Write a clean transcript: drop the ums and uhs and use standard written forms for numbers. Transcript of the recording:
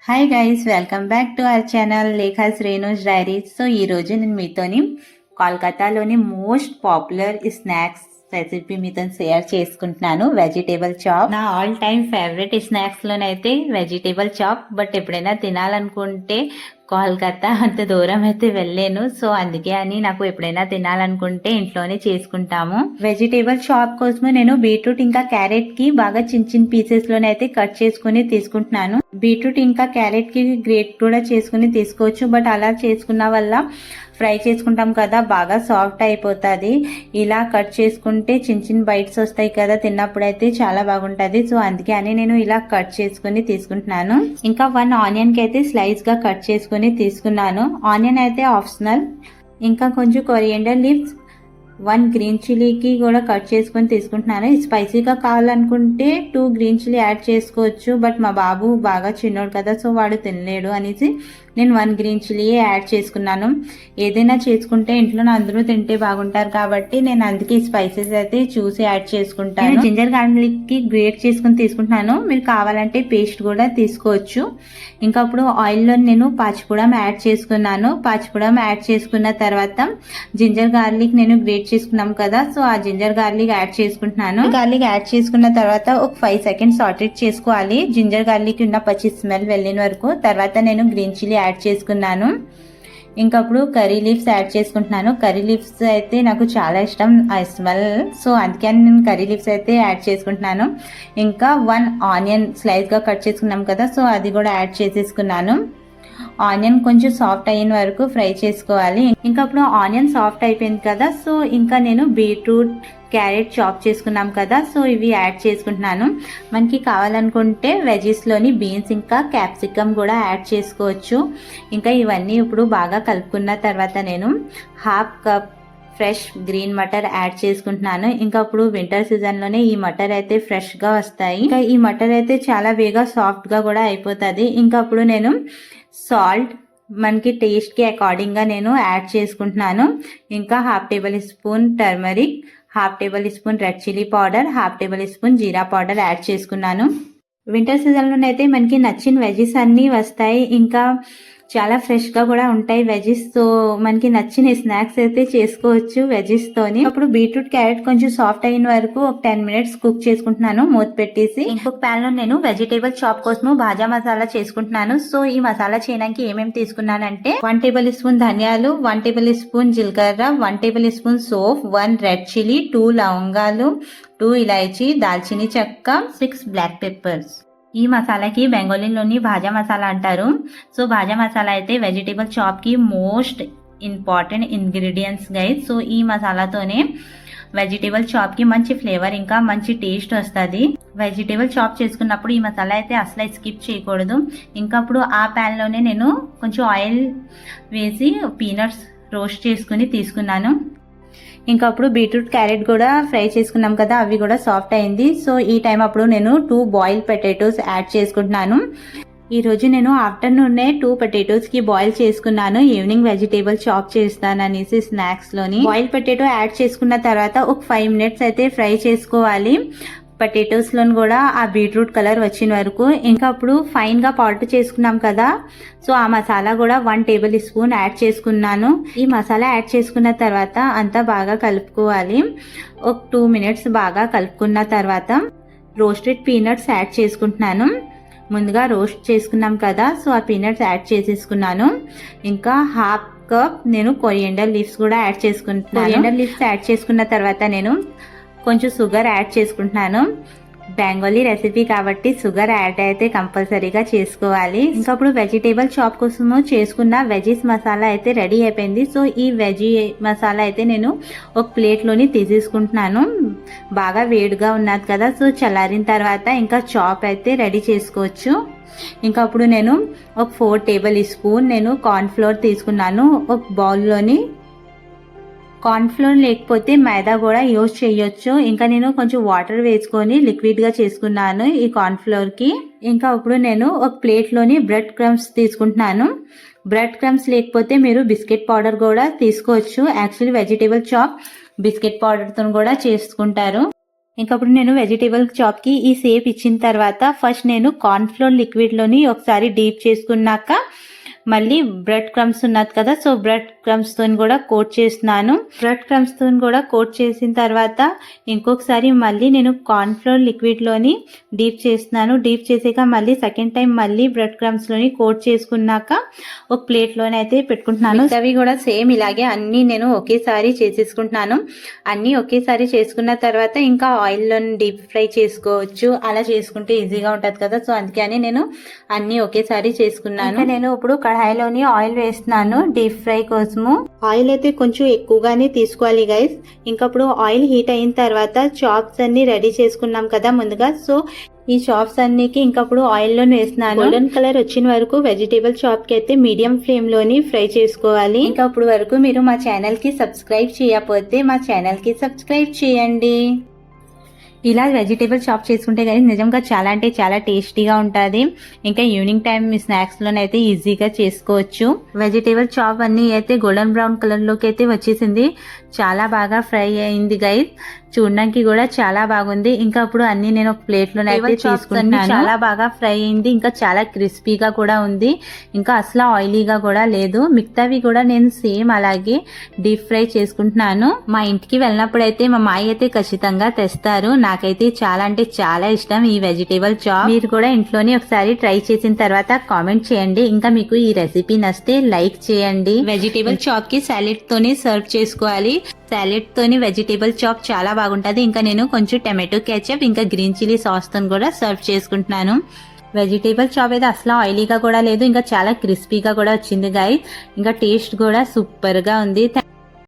Hi guys, welcome back to our channel Lekha's Renu's diaries. So ఈరోజు నేను మీతోని కోల్కతాలోని మోస్ట్ పాపులర్ స్నాక్స్ రెసిపీ మీతో షేర్ చేసుకుంటున్నాను. వెజిటేబుల్ చాప్ నా ఆల్ టైమ్ ఫేవరెట్ స్నాక్స్ లోనైతే వెజిటేబుల్ చాప్. బట్ ఎప్పుడైనా తినాలనుకుంటే కోల్కతా అంత దూరం అయితే వెళ్ళాను. సో అందుకే అని నాకు ఎప్పుడైనా తినాలనుకుంటే ఇంట్లోనే చేసుకుంటాము. వెజిటేబుల్ చాప్ కోసం నేను బీట్రూట్ ఇంకా క్యారెట్ కి బాగా చిన్న చిన్న పీసెస్ లోనే అయితే కట్ చేసుకుని తీసుకుంటున్నాను. బీట్రూట్ ఇంకా క్యారెట్ కి గ్రేట్ కూడా చేసుకుని తీసుకోవచ్చు. బట్ అలా చేసుకున్న వల్ల ఫ్రై చేసుకుంటాం కదా, బాగా సాఫ్ట్ అయిపోతుంది. ఇలా కట్ చేసుకుంటే చిన్న చిన్న బైట్స్ వస్తాయి కదా, తిన్నప్పుడు అయితే చాలా బాగుంటది. సో అందుకే అని నేను ఇలా కట్ చేసుకుని తీసుకుంటున్నాను. ఇంకా 1 ఆనియన్ కి అయితే స్లైస్ గా కట్ చేసుకుని తీసుకున్నాను. ఆనియన్ అయితే ఆప్షనల్. ఇంకా కొంచెం కొరియండర్ లీవ్స్, 1 గ్రీన్ చిల్లీకి కూడా కట్ చేసుకొని తీసుకుంటున్నాను. స్పైసీగా కావాలనుకుంటే 2 గ్రీన్ చిల్లీ యాడ్ చేసుకోవచ్చు. బట్ మా బాబు బాగా చిన్నోడు కదా, సో వాడు తినలేడు అనేసి నేను 1 గ్రీన్ చిల్లీ యాడ్ చేసుకున్నాను. ఏదైనా చేసుకుంటే ఇంట్లో అందరూ తింటే బాగుంటారు కాబట్టి నేను అందుకే స్పైసెస్ అయితే చూసి యాడ్ చేసుకుంటాను. జింజర్ గార్లిక్ కి గ్రేట్ చేసుకుని తీసుకుంటున్నాను. మీరు కావాలంటే పేస్ట్ కూడా తీసుకోవచ్చు. ఇంకా అప్పుడు ఆయిల్లో నేను పాచిపూడం యాడ్ చేసుకున్నాను. పాచిపూడం యాడ్ చేసుకున్న తర్వాత జింజర్ గార్లిక్ నేను గ్రేట్ చేసుకున్నాం కదా, సో ఆ జింజర్ గార్లిక్ యాడ్ చేసుకుంటున్నాను. గార్లిక్ యాడ్ చేసుకున్న తర్వాత ఒక 5 సెకండ్స్ సాటేట్ చేసుకోవాలి. జింజర్ గార్లిక్ ఉన్న పచ్చి స్మెల్ వెళ్ళిన వరకు. తర్వాత నేను గ్రీన్ చిల్లీ యాడ్ చేసుకున్నాను. ఇంకప్పుడు కర్రీ లీవ్స్ యాడ్ చేసుకుంటున్నాను. కర్రీ లీవ్స్ అయితే నాకు చాలా ఇష్టం ఆ స్మెల్, సో అందుకే నేను కర్రీ లీవ్స్ అయితే యాడ్ చేసుకుంటున్నాను. ఇంకా 1 ఆనియన్ స్లైస్ గా కట్ చేసుకున్నాం కదా, సో అది కూడా యాడ్ చేసేసుకున్నాను. ఆనియన్ కొంచెం సాఫ్ట్ అయిన వరకు ఫ్రై చేసుకోవాలి. ఇంకా అప్పుడు ఆనియన్ సాఫ్ట్ అయిపోయింది కదా, సో ఇంకా నేను బీట్రూట్ క్యారెట్ చాప్ చేసుకున్నాం కదా, సో ఇవి యాడ్ చేసుకుంటున్నాను. మనకి కావాలనుకుంటే వెజెస్ లోని బీన్స్ ఇంకా క్యాప్సికమ్ కూడా యాడ్ చేసుకోవచ్చు. ఇంకా ఇవన్నీ ఇప్పుడు బాగా కలుపుకున్న తర్వాత నేను 1/2 cup fresh green matar add చేసుకుంటున్నాను. ఇంకా ఇప్పుడు వింటర్ సీజన్ లోనే ఈ మటర్ అయితే ఫ్రెష్ గా వస్తాయి. ఇంకా ఈ మటర్ అయితే చాలా వేగా సాఫ్ట్ గా కూడా అయిపోతుంది. ఇంకా అప్పుడు నేను సాల్ట్ మనకి టేస్ట్ కి అకార్డింగ్ గా నేను యాడ్ చేసుకుంటున్నాను. ఇంకా 1/2 tablespoon turmeric, 1/2 tablespoon red chilli powder, 1/2 tablespoon jeera powder add చేసుకున్నాను. వింటర్ సీజన్ లోనైతే మనకి నచ్చిన వెజెస్ అన్ని వస్తాయి. ఇంకా చాలా ఫ్రెష్ గా కూడా ఉంటాయి వెజెస్. సో మనకి నచ్చిన స్నాక్స్ అయితే చేసుకోవచ్చు వెజెస్ తోని. అప్పుడు బీట్రూట్ క్యారెట్ కొంచెం సాఫ్ట్ అయిన వరకు ఒక 10 మినిట్స్ కుక్ చేసుకుంటున్నాను మూత పెట్టేసి. ఇంకొక ప్యాన్ లో నేను వెజిటేబుల్ చాప్ కోసం భాజా మసాలా చేసుకుంటున్నాను. సో ఈ మసాలా చేయడానికి ఏమేమి తీసుకున్నానంటే 1 టేబుల్ స్పూన్ ధనియాలు, 1 టేబుల్ స్పూన్ జీలకర్ర, 1 table spoon soap, 1 red chilli, 2 లవంగాలు, 2 ఇలాయచీ, దాల్చిని చెక్క, 6 బ్లాక్ పెప్పర్స్. ఈ మసాలాకి బెంగాలీలోని భాజా మసాలా అంటారు. సో భాజా మసాలా అయితే వెజిటేబుల్ చాప్ కి most important ingredients guys. So ఈ మసాలాతోనే వెజిటేబుల్ చాప్ కి మంచి ఫ్లేవర్ ఇంకా మంచి టేస్ట్ వస్తుంది. వెజిటేబుల్ చాప్ చేసుకున్నప్పుడు ఈ మసాలా అయితే అసలు స్కిప్ చేయకూడదు. ఇంకా అప్పుడు ఆ ప్యాన్ లోనే నేను కొంచెం ఆయిల్ వేసి పీనట్స్ రోస్ట్ చేసుకుని తీసుకున్నాను. ఇంకా అప్పుడు బీట్రూట్ క్యారెట్ కూడా ఫ్రై చేసుకున్నాం కదా, అవి కూడా సాఫ్ట్ అయింది. సో ఈ టైం అప్పుడు నేను 2 బాయిల్ పొటాటోస్ యాడ్ చేసుకుంటున్నాను. ఈ రోజు నేను ఆఫ్టర్నూన్ 2 పొటాటోస్ కి బాయిల్ చేసుకున్నాను. ఈవినింగ్ వెజిటేబుల్ చాప్ చేస్తాను అనేసి స్నాక్స్ లోని. బాయిల్ పొటాటో యాడ్ చేసుకున్న తర్వాత ఒక 5 మినిట్స్ అయితే ఫ్రై చేసుకోవాలి. పొటాటోస్ లోని కూడా ఆ బీట్రూట్ కలర్ వచ్చిన వరకు. ఇంకా అప్పుడు ఫైన్ గా పౌడర్ చేసుకున్నాం కదా, సో ఆ మసాలా కూడా 1 టేబుల్ స్పూన్ యాడ్ చేసుకున్నాను. ఈ మసాలా యాడ్ చేసుకున్న తర్వాత అంతా బాగా కలుపుకోవాలి. ఒక 2 మినిట్స్ బాగా కలుపుకున్న తర్వాత రోస్టెడ్ పీనట్స్ యాడ్ చేసుకుంటున్నాను. ముందుగా రోస్ట్ చేసుకున్నాం కదా, సో ఆ పీనట్స్ యాడ్ చేసేసుకున్నాను. ఇంకా 1/2 కప్ నేను కొరియండర్ లీవ్స్ కూడా యాడ్ చేసుకుంటున్నాను. కొరియండర్ లీవ్స్ యాడ్ చేసుకున్న తర్వాత నేను కొంచెం షుగర్ యాడ్ చేసుకుంటున్నాను. బెంగాలీ రెసిపీ కాబట్టి షుగర్ యాడ్ అయితే కంపల్సరీగా చేసుకోవాలి. ఇంకా ఇప్పుడు వెజిటేబుల్ చాప్ కోసము చేసుకున్న వెజీస్ మసాలా అయితే రెడీ అయిపోయింది. సో ఈ వెజీ మసాలా అయితే నేను ఒక ప్లేట్ లోని తీసేసుకుంటున్నాను. బాగా వేడిగా ఉన్నది కదా, సో చల్లారిన తర్వాత ఇంకా చాప్ అయితే రెడీ చేసుకోవచ్చు. ఇంకా అప్పుడు నేను ఒక 4 టేబుల్ స్పూన్ నేను కార్న్ ఫ్లోర్ తీసుకున్నాను. ఒక బౌల్లోని కార్న్ ఫ్లోర్ లేకపోతే మైదా కూడా యూజ్ చేయొచ్చు. ఇంకా నేను కొంచెం వాటర్ వేసుకొని లిక్విడ్ గా చేసుకున్నాను ఈ కార్న్ ఫ్లోర్ కి. ఇంకా ఇప్పుడు నేను ఒక ప్లేట్ లోని బ్రెడ్ క్రమ్స్ తీసుకుంటున్నాను. బ్రెడ్ క్రమ్స్ లేకపోతే మీరు బిస్కెట్ పౌడర్ కూడా తీసుకోవచ్చు. Actually vegetable chop biscuit powder తో కూడా చేసుకుంటారు. ఇంకప్పుడు నేను వెజిటేబుల్ చాప్కి ఈ షేప్ ఇచ్చిన తర్వాత ఫస్ట్ నేను కార్న్ఫ్లోర్ లిక్విడ్లోని ఒకసారి డీప్ చేసుకున్నాక మళ్ళీ బ్రెడ్ క్రమ్స్ ఉన్నది కదా, సో బ్రెడ్ క్రమ్స్తో కూడా కోట్ చేస్తున్నాను. బ్రెడ్ క్రమ్స్తో కూడా కోట్ చేసిన తర్వాత ఇంకొకసారి మళ్ళీ నేను కార్న్ఫ్లోర్ లిక్విడ్లోని డీప్ చేస్తున్నాను. డీప్ చేసాక మళ్ళీ సెకండ్ టైం మళ్ళీ బ్రెడ్ క్రమ్స్లోని కోట్ చేసుకున్నాక ఒక ప్లేట్లోనే అయితే పెట్టుకుంటున్నాను. అవి కూడా సేమ్ ఇలాగే అన్నీ నేను ఒకేసారి చేసేసుకుంటున్నాను. అన్నీ ఒకేసారి చేసుకున్న తర్వాత ఇంకా ఆయిల్లో డీప్ ఫ్రై చేసుకోవచ్చు. అలా చేసుకుంటే ఈజీగా ఉంటుంది కదా, సో అందుకని నేను అన్నీ ఒకేసారి చేసుకున్నాను. నేను ఇప్పుడు కడాయిలోని ఆయిల్ వేస్తున్నాను డీప్ ఫ్రై కోసము. ఆయిల్ అయితే కొంచెం ఎక్కువగానే తీసుకోవాలి గైస్. ఇంకప్పుడు ఆయిల్ హీట్ అయిన తర్వాత చాప్స్ అన్ని రెడీ చేసుకున్నాం కదా ముందుగా, సో ఈ చాప్స్ అన్నికి ఇంకప్పుడు ఆయిల్లో వేస్తున్నాను. గోల్డెన్ కలర్ వచ్చిన వరకు వెజిటేబుల్ చాప్ కి అయితే మీడియం ఫ్లేమ్ లోని ఫ్రై చేసుకోవాలి. ఇంకా అప్పుడు వరకు మీరు మా ఛానల్ కి సబ్స్క్రైబ్ చేయకపోతే మా ఛానల్ కి సబ్స్క్రైబ్ చేయండి. ఇలా వెజిటేబుల్ చాప్ చేసుకుంటే కానీ నిజంగా చాలా అంటే చాలా టేస్టీగా ఉంటుంది. ఇంకా ఈవినింగ్ టైం స్నాక్స్లోనైతే ఈజీగా చేసుకోవచ్చు. వెజిటేబుల్ చాప్ అన్నీ అయితే గోల్డెన్ బ్రౌన్ కలర్లోకి అయితే వచ్చేసింది. చాలా బాగా ఫ్రై అయింది గైస్, చూడడానికి కూడా చాలా బాగుంది. ఇంకా ఇప్పుడు అన్ని నేను ఒక ప్లేట్లోనే అయితే తీసుకుంటున్నాను. చాలా బాగా ఫ్రై అయింది, ఇంకా చాలా క్రిస్పీగా కూడా ఉంది, ఇంకా అసలు ఆయిలీగా కూడా లేదు. మిగతావి కూడా నేను సేమ్ అలాగే డీప్ ఫ్రై చేసుకుంటున్నాను. మా ఇంటికి వెళ్ళినప్పుడు అయితే మా మాయ అయితే ఖచ్చితంగా తెస్తారు. నాకైతే చాలా అంటే చాలా ఇష్టం ఈ వెజిటేబుల్ చాప్. మీరు కూడా ఇంట్లోనే ఒకసారి ట్రై చేసిన తర్వాత కామెంట్ చేయండి. ఇంకా మీకు ఈ రెసిపీ నచ్చితే లైక్ చేయండి. వెజిటేబుల్ చాప్ కి సాలెడ్ తోనే సర్వ్ చేసుకోవాలి. సాలెడ్ తోని వెజిటేబుల్ చాప్ చాలా బాగుంటది. ఇంకా నేను కొంచెం టమాటో కేచప్ ఇంకా గ్రీన్ చిల్లీ సాస్ తో కూడా సర్వ్ చేసుకుంటున్నాను. వెజిటేబుల్ చాప్ అయితే అసలు ఆయిలీగా కూడా లేదు, ఇంకా చాలా క్రిస్పీగా కూడా వచ్చింది గైస్. ఇంకా టేస్ట్ కూడా సూపర్ గా ఉంది.